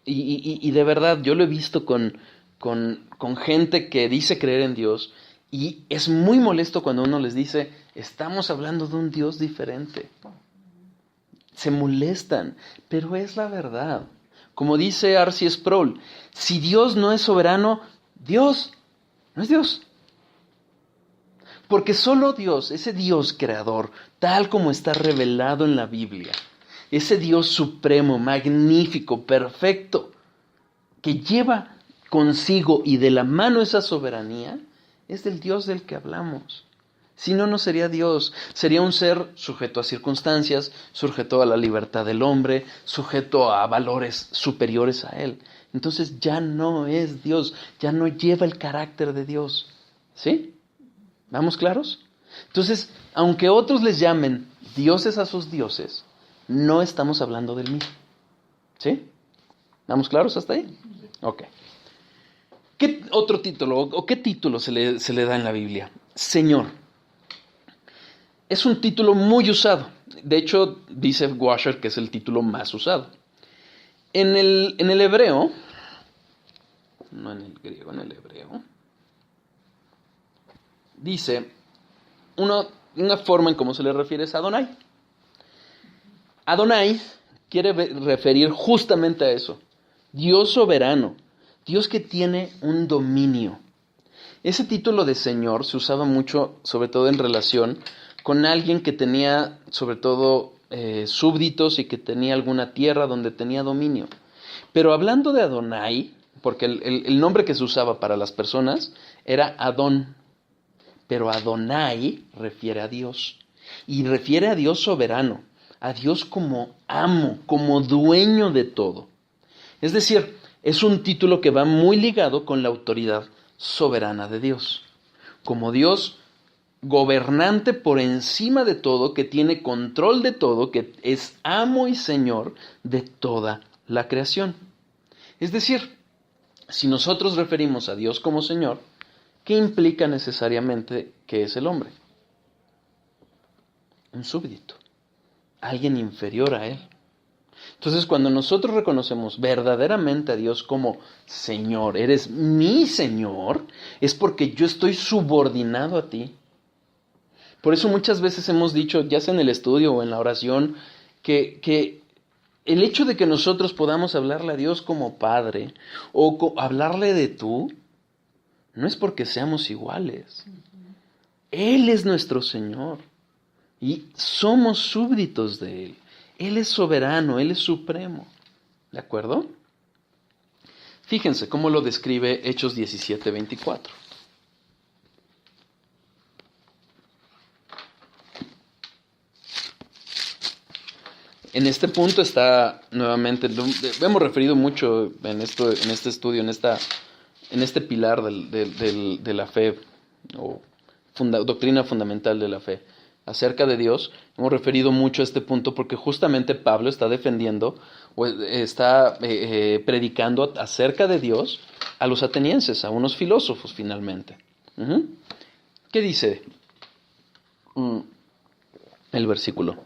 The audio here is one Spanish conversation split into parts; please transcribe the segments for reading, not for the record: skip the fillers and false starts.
Y de verdad, yo lo he visto con gente que dice creer en Dios y es muy molesto cuando uno les dice, estamos hablando de un Dios diferente. Se molestan, pero es la verdad. Como dice R.C. Sproul, si Dios no es soberano, Dios no es Dios. Porque solo Dios, ese Dios creador, tal como está revelado en la Biblia, ese Dios supremo, magnífico, perfecto, que lleva consigo y de la mano esa soberanía, es del Dios del que hablamos. Si no, no sería Dios. Sería un ser sujeto a circunstancias, sujeto a la libertad del hombre, sujeto a valores superiores a él. Entonces ya no es Dios, ya no lleva el carácter de Dios. ¿Sí? ¿Vamos claros? Entonces, aunque otros les llamen dioses a sus dioses, no estamos hablando del mismo. ¿Sí? ¿Vamos claros hasta ahí? Ok. ¿Qué otro título o qué título se le da en la Biblia? Señor. Es un título muy usado. De hecho, dice Washer que es el título más usado. En el hebreo, no en el griego, en el hebreo, dice una forma en cómo se le refiere es Adonai. Adonai quiere referir justamente a eso. Dios soberano, Dios que tiene un dominio. Ese título de Señor se usaba mucho, sobre todo en relación con alguien que tenía, sobre todo, súbditos y que tenía alguna tierra donde tenía dominio. Pero hablando de Adonai, porque el nombre que se usaba para las personas era Adón, pero Adonai refiere a Dios, y refiere a Dios soberano, a Dios como amo, como dueño de todo. Es decir, es un título que va muy ligado con la autoridad soberana de Dios. Como Dios gobernante por encima de todo, que tiene control de todo, que es amo y señor de toda la creación. Es decir, si nosotros referimos a Dios como Señor, ¿qué implica necesariamente que es el hombre? Un súbdito, alguien inferior a él. Entonces, cuando nosotros reconocemos verdaderamente a Dios como Señor, eres mi Señor, es porque yo estoy subordinado a ti. Por eso muchas veces hemos dicho, ya sea en el estudio o en la oración, que el hecho de que nosotros podamos hablarle a Dios como Padre o hablarle de tú, no es porque seamos iguales. Él es nuestro Señor y somos súbditos de Él. Él es soberano, Él es supremo. ¿De acuerdo? Fíjense cómo lo describe Hechos 17:24. En este punto está nuevamente, hemos referido mucho en este estudio, en este pilar de la fe, o doctrina fundamental de la fe, acerca de Dios. Hemos referido mucho a este punto porque justamente Pablo está defendiendo o está predicando acerca de Dios a los atenienses, a unos filósofos finalmente. ¿Qué dice el versículo?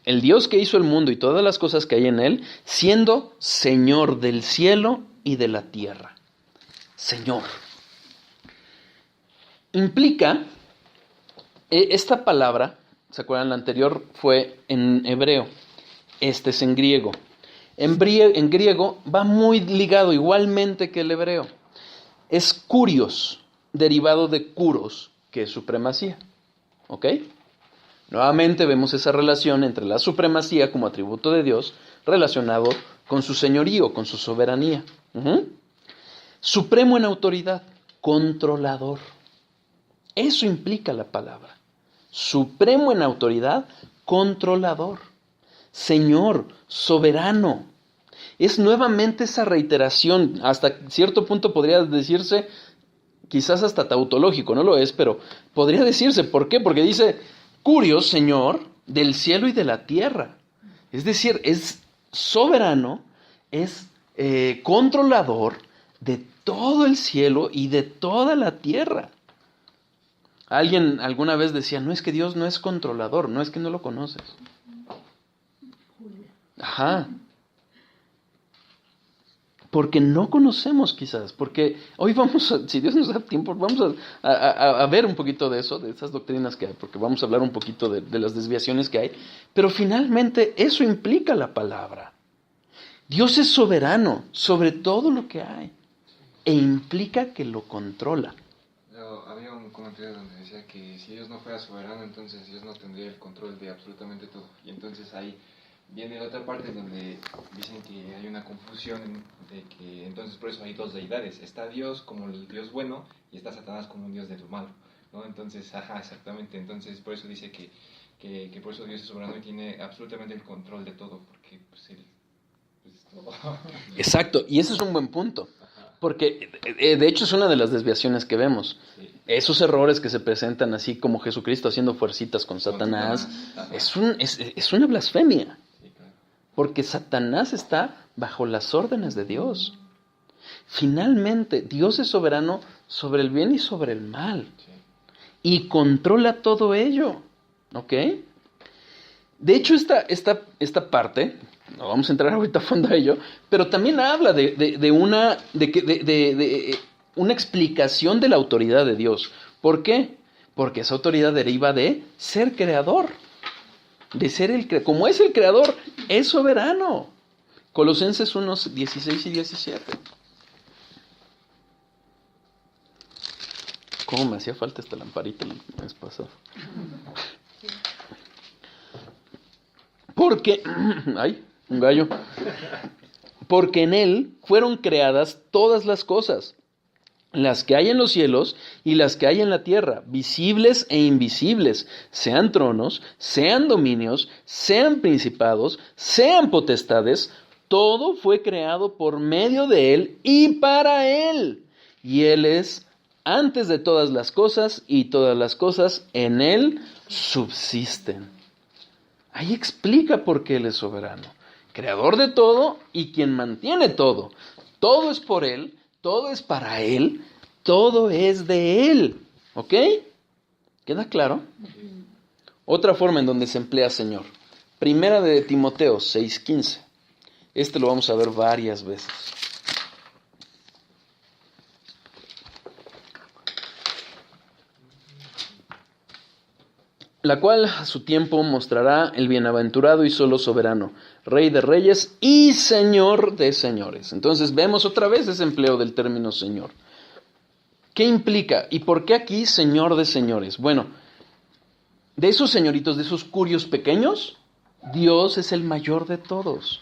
El Dios que hizo el mundo y todas las cosas que hay en él, siendo Señor del cielo y de la tierra. Señor. Implica, esta palabra, ¿se acuerdan? La anterior fue en hebreo, este es en griego. En griego va muy ligado igualmente que el hebreo. Es kurios, derivado de kuros, que es supremacía. ¿Ok? Nuevamente vemos esa relación entre la supremacía como atributo de Dios relacionado con su señorío, con su soberanía. Supremo en autoridad, controlador. Eso implica la palabra. Supremo en autoridad, controlador. Señor, soberano. Es nuevamente esa reiteración, hasta cierto punto podría decirse, quizás hasta tautológico, no lo es, pero podría decirse, ¿por qué? Porque dice, Curios, Señor, del cielo y de la tierra. Es decir, es soberano, es controlador de todo el cielo y de toda la tierra. Alguien alguna vez decía, no es que Dios no es controlador, no es que no lo conoces. Ajá. porque no conocemos quizás, porque hoy vamos a, si Dios nos da tiempo, vamos a ver un poquito de eso, de esas doctrinas que hay, porque vamos a hablar un poquito de las desviaciones que hay, pero finalmente eso implica la palabra. Dios es soberano sobre todo lo que hay e implica que lo controla. Había un comentario donde decía que si Dios no fuera soberano, entonces Dios no tendría el control de absolutamente todo. Y entonces ahí viene la otra parte donde dicen que hay una confusión de que entonces por eso hay dos deidades. Está Dios como el Dios bueno y está Satanás como un Dios de lo malo, ¿no? Entonces, exactamente. Entonces por eso dice que por eso Dios es soberano y tiene absolutamente el control de todo, porque pues él es todo. Exacto, y ese es un buen punto. Porque de hecho es una de las desviaciones que vemos. Sí. Esos errores que se presentan así como Jesucristo haciendo fuercitas con Satanás, es una blasfemia. Sí, claro. Porque Satanás está bajo las órdenes de Dios. Finalmente, Dios es soberano sobre el bien y sobre el mal. Sí. Y controla todo ello. ¿Ok? De hecho, esta parte, no vamos a entrar ahorita a fondo a ello, pero también habla de una explicación de la autoridad de Dios. ¿Por qué? Porque esa autoridad deriva de ser creador, de ser como es el creador, es soberano. Colosenses 1, 16 y 17. ¿Cómo me hacía falta esta lamparita el mes pasado? Porque, ay, un gallo. Porque en él fueron creadas todas las cosas, las que hay en los cielos y las que hay en la tierra, visibles e invisibles, sean tronos, sean dominios, sean principados, sean potestades, todo fue creado por medio de él y para él. Y él es antes de todas las cosas y todas las cosas en él subsisten. Ahí explica por qué Él es soberano, creador de todo y quien mantiene todo. Todo es por Él, todo es para Él, todo es de Él. ¿Ok? ¿Queda claro? Otra forma en donde se emplea Señor. Primera de Timoteo 6:15. Este lo vamos a ver varias veces. La cual a su tiempo mostrará el bienaventurado y solo soberano, Rey de reyes y Señor de señores. Entonces vemos otra vez ese empleo del término Señor. ¿Qué implica? ¿Y por qué aquí Señor de señores? Bueno, de esos señoritos, de esos curios pequeños, Dios es el mayor de todos.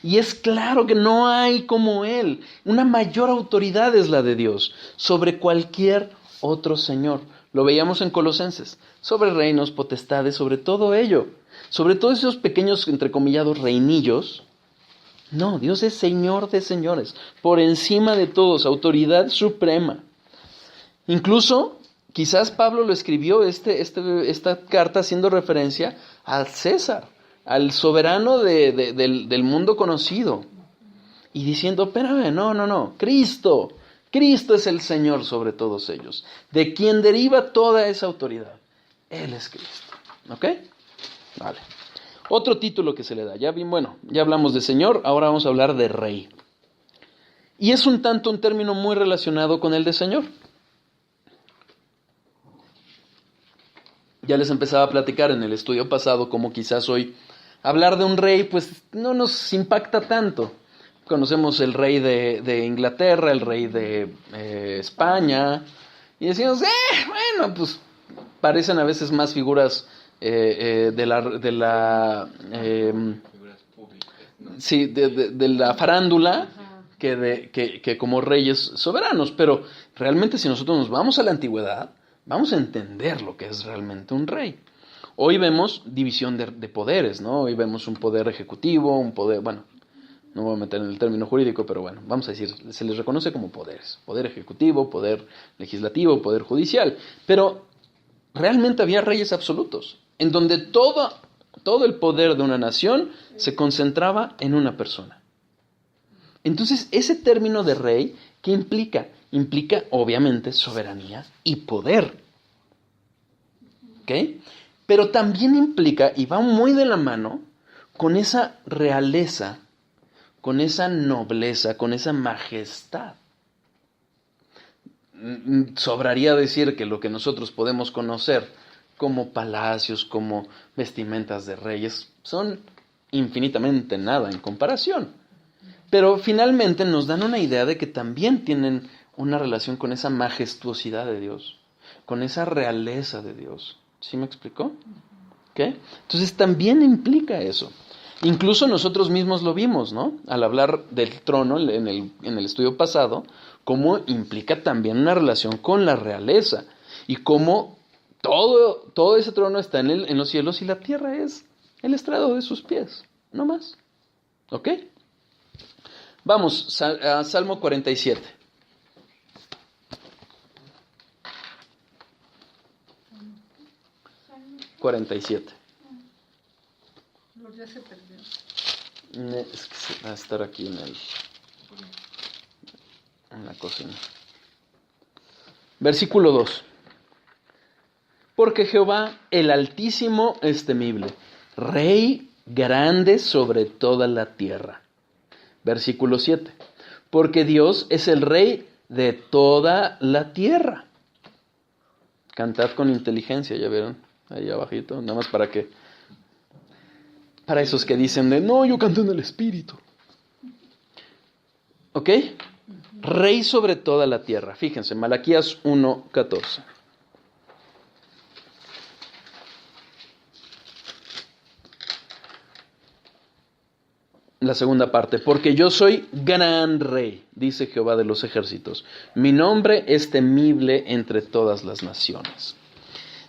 Y es claro que no hay como Él. Una mayor autoridad es la de Dios sobre cualquier otro señor. Lo veíamos en Colosenses, sobre reinos, potestades, sobre todo ello. Sobre todos esos pequeños, entrecomillados, reinillos. No, Dios es Señor de señores, por encima de todos, autoridad suprema. Incluso, quizás Pablo lo escribió esta carta haciendo referencia al César, al soberano del mundo conocido. Y diciendo, espérame, no, Cristo es el Señor sobre todos ellos, de quien deriva toda esa autoridad. Él es Cristo. ¿Ok? Vale. Otro título que se le da. Ya hablamos de Señor, ahora vamos a hablar de Rey. Y es un término muy relacionado con el de Señor. Ya les empezaba a platicar en el estudio pasado como quizás hoy hablar de un rey pues no nos impacta tanto. Conocemos el rey de Inglaterra, el rey de España, y decimos, bueno, pues parecen a veces más figuras de la farándula que como reyes soberanos. Pero realmente si nosotros nos vamos a la antigüedad, vamos a entender lo que es realmente un rey. Hoy vemos división de poderes, ¿no? Hoy vemos un poder ejecutivo, un poder, bueno, no me voy a meter en el término jurídico, pero bueno, vamos a decir, se les reconoce como poderes. Poder ejecutivo, poder legislativo, poder judicial. Pero realmente había reyes absolutos, en donde todo el poder de una nación se concentraba en una persona. Entonces, ese término de rey, ¿qué implica? Implica, obviamente, soberanía y poder. ¿Ok? Pero también implica, y va muy de la mano, con esa realeza, con esa nobleza, con esa majestad. Sobraría decir que lo que nosotros podemos conocer como palacios, como vestimentas de reyes, son infinitamente nada en comparación. Pero finalmente nos dan una idea de que también tienen una relación con esa majestuosidad de Dios, con esa realeza de Dios. ¿Sí me explicó? ¿Okay? Entonces también implica eso. Incluso nosotros mismos lo vimos, ¿no? Al hablar del trono en el estudio pasado, cómo implica también una relación con la realeza y cómo todo ese trono está en los cielos y la tierra es el estrado de sus pies, no más. ¿Ok? Vamos a Salmo 47. Ya se perdió. Es que va a estar aquí en la cocina. Versículo 2. Porque Jehová el Altísimo es temible, Rey grande sobre toda la tierra. Versículo 7. Porque Dios es el Rey de toda la tierra. Cantad con inteligencia, ¿ya vieron? Ahí abajito, nada más para esos que dicen no, yo canto en el Espíritu. ¿Ok? Rey sobre toda la tierra. Fíjense, Malaquías 1:14. La segunda parte. Porque yo soy gran rey, dice Jehová de los ejércitos. Mi nombre es temible entre todas las naciones.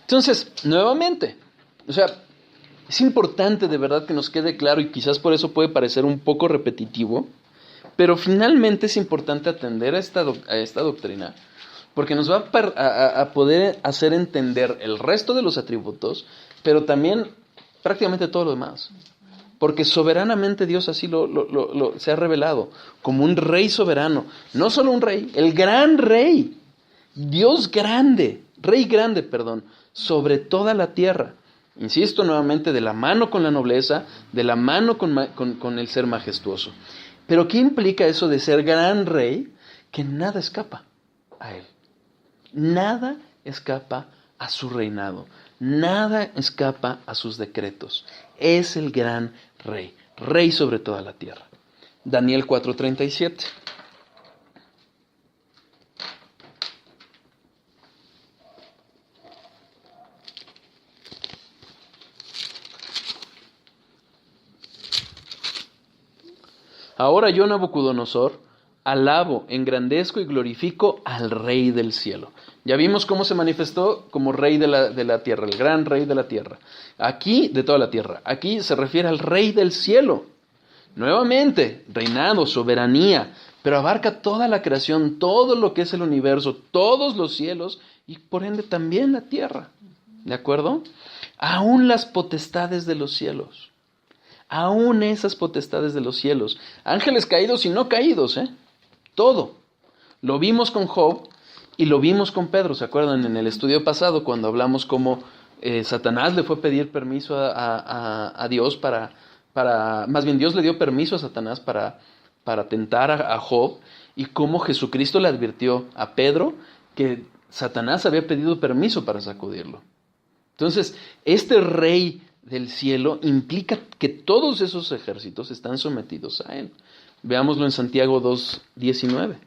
Entonces, nuevamente, o sea, es importante de verdad que nos quede claro, y quizás por eso puede parecer un poco repetitivo, pero finalmente es importante atender a esta doctrina, porque nos va a poder hacer entender el resto de los atributos, pero también prácticamente todo lo demás. Porque soberanamente Dios así se ha revelado como un rey soberano. No solo un rey, el gran rey. Dios grande, rey grande, perdón, sobre toda la tierra. Insisto nuevamente, de la mano con la nobleza, de la mano con el ser majestuoso. Pero ¿qué implica eso de ser gran rey? Que nada escapa a él. Nada escapa a su reinado. Nada escapa a sus decretos. Es el gran rey, rey sobre toda la tierra. Daniel 4:37. Ahora yo, Nabucodonosor, alabo, engrandezco y glorifico al Rey del cielo. Ya vimos cómo se manifestó como Rey de la tierra, el gran Rey de la tierra. Aquí, de toda la tierra. Aquí se refiere al Rey del cielo. Nuevamente, reinado, soberanía, pero abarca toda la creación, todo lo que es el universo, todos los cielos y por ende también la tierra. ¿De acuerdo? Aún las potestades de los cielos. Aún esas potestades de los cielos. Ángeles caídos y no caídos, todo. Lo vimos con Job y lo vimos con Pedro. ¿Se acuerdan en el estudio pasado cuando hablamos cómo Satanás le fue a pedir permiso a Dios más bien Dios le dio permiso a Satanás para tentar a Job, y cómo Jesucristo le advirtió a Pedro que Satanás había pedido permiso para sacudirlo? Entonces, este rey del cielo implica que todos esos ejércitos están sometidos a él. Veámoslo en Santiago 2:19.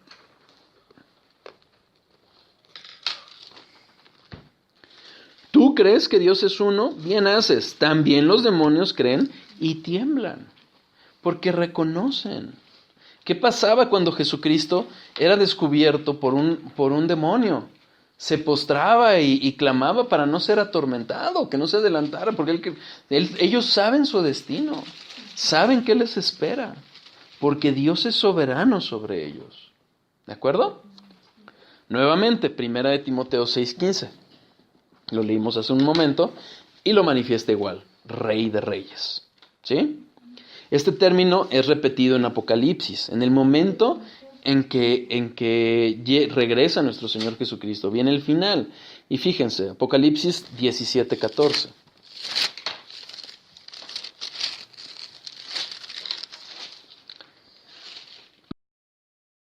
¿Tú crees que Dios es uno? Bien haces. También los demonios creen y tiemblan, porque reconocen. ¿Qué pasaba cuando Jesucristo era descubierto por un demonio? Se postraba y clamaba para no ser atormentado, que no se adelantara, porque ellos saben su destino, saben qué les espera, porque Dios es soberano sobre ellos. ¿De acuerdo? Nuevamente, 1 de Timoteo 6:15. Lo leímos hace un momento y lo manifiesta igual, Rey de Reyes. ¿Sí? Este término es repetido en Apocalipsis, en el momento en que regresa nuestro Señor Jesucristo, viene el final. Y fíjense, Apocalipsis 17:14.